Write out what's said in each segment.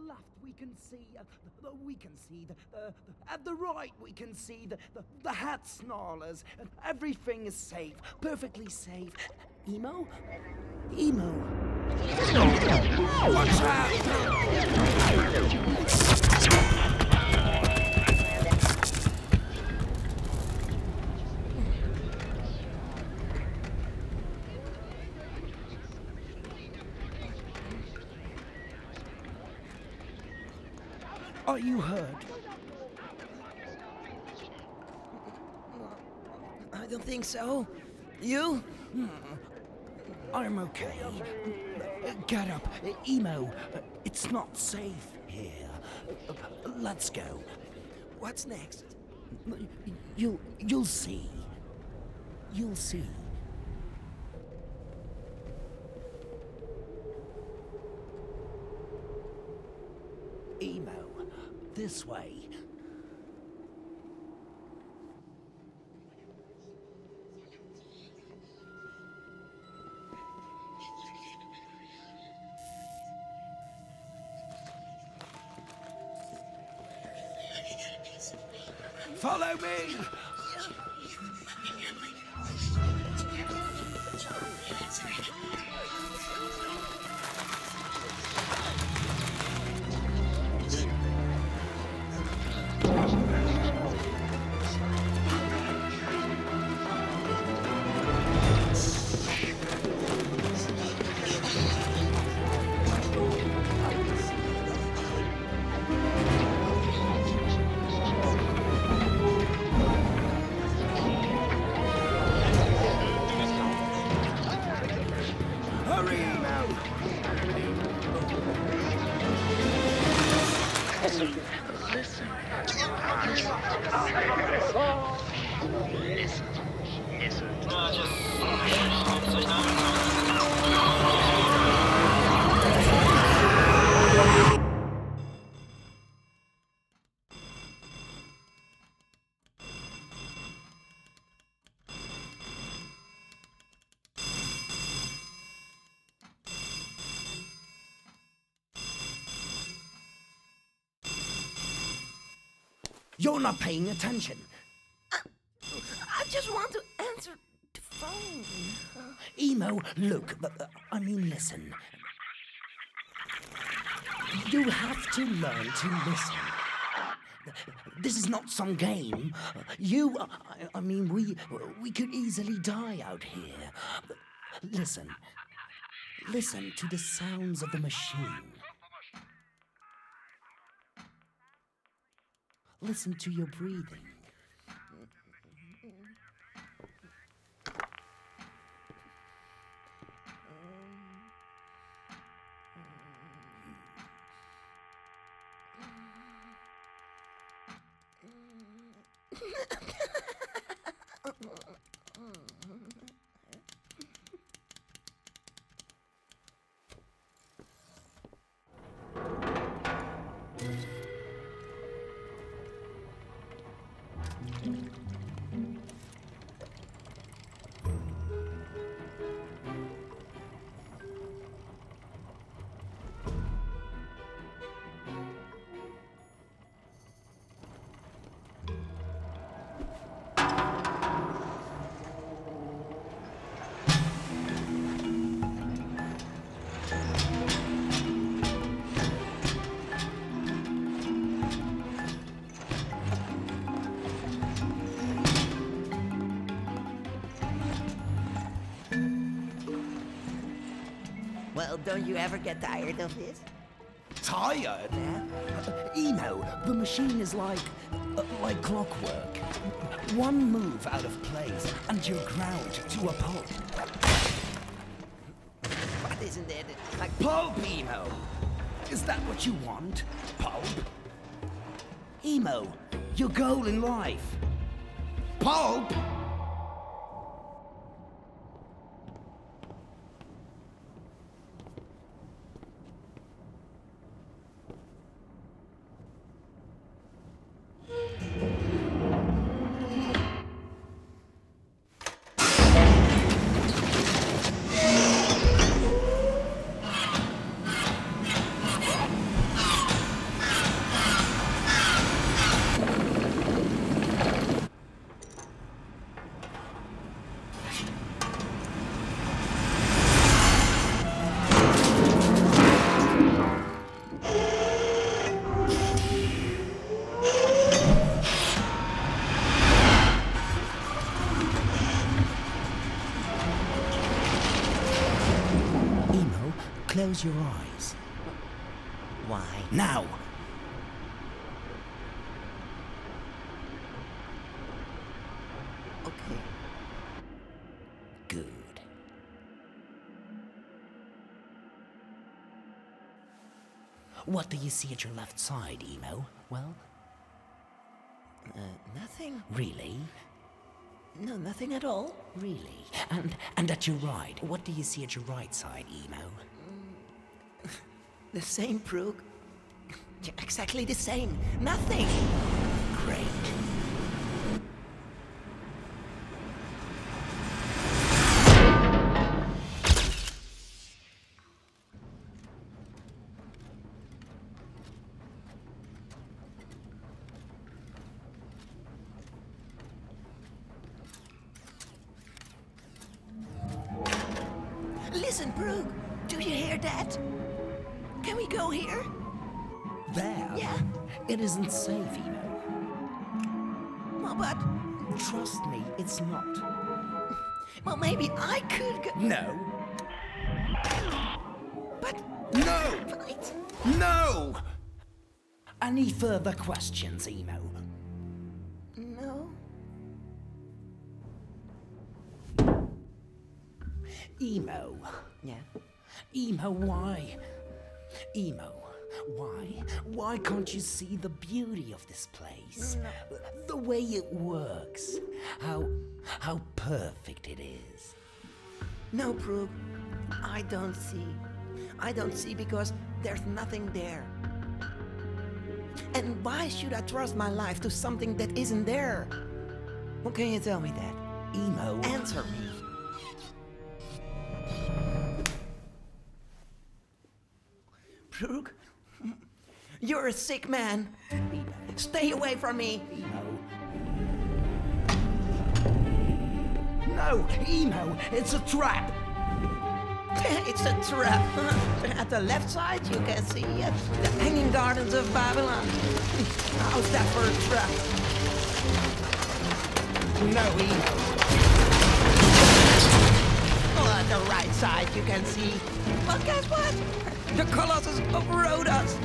left we can see, at the right we can see the hat snarlers. Everything is safe, perfectly safe. Emo? Emo. Watch out! Are you hurt? I don't think so. You? I'm okay. Get up, Emo. It's not safe here. Let's go. What's next? You'll see. You'll see. Emo, this way. Follow me! You're not paying attention. I just want to answer the phone. Emo, look, listen. You have to learn to listen. This is not some game. We could easily die out here. Listen. Listen to the sounds of the machine. Listen to your breathing. Well, don't you ever get tired of this? Tired? Emo, the machine is like clockwork. One move out of place and you're ground to a pulp. But isn't it like pulp, Emo? Is that what you want? Pulp? Emo, your goal in life. Pulp? close your eyes. Why? Now! Okay. Good. What do you see at your left side, Emo? Well? Nothing. Really? No, nothing at all. Really? And at your right, what do you see at your right side, Emo? The same, Brooke. Yeah, exactly the same. Nothing. Great. Listen, Brooke. Do you hear that? Can we go here? There? Yeah. It isn't safe, Emo. Well, but... Trust me, it's not. Well, maybe I could go... No. But... No! But... No! Any further questions, Emo? No. Emo. Yeah. Emo, why? Emo, why? Why can't you see the beauty of this place? No. The way it works. How perfect it is. No, Brooke. I don't see. I don't see because there's nothing there. And why should I trust my life to something that isn't there? How can you tell me that? Emo. Answer me. Brooke, you're a sick man. Stay away from me. No, Emo, it's a trap. It's a trap. At the left side, you can see the Hanging Gardens of Babylon. How's that for a trap? No, Emo. Oh, at the right side, you can see. Well, guess what? The Colossus of Rhodes.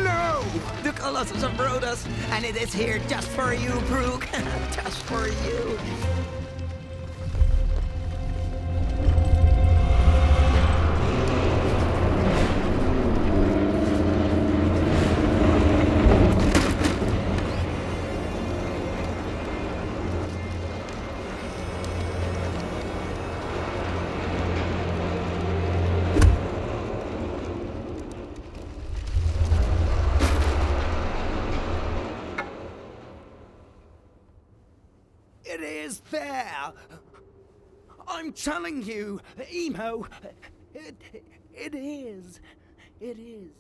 No! The Colossus of Rhodes, and it is here just for you, Brooke. Just for you. It is there! I'm telling you, Emo, it is. It is.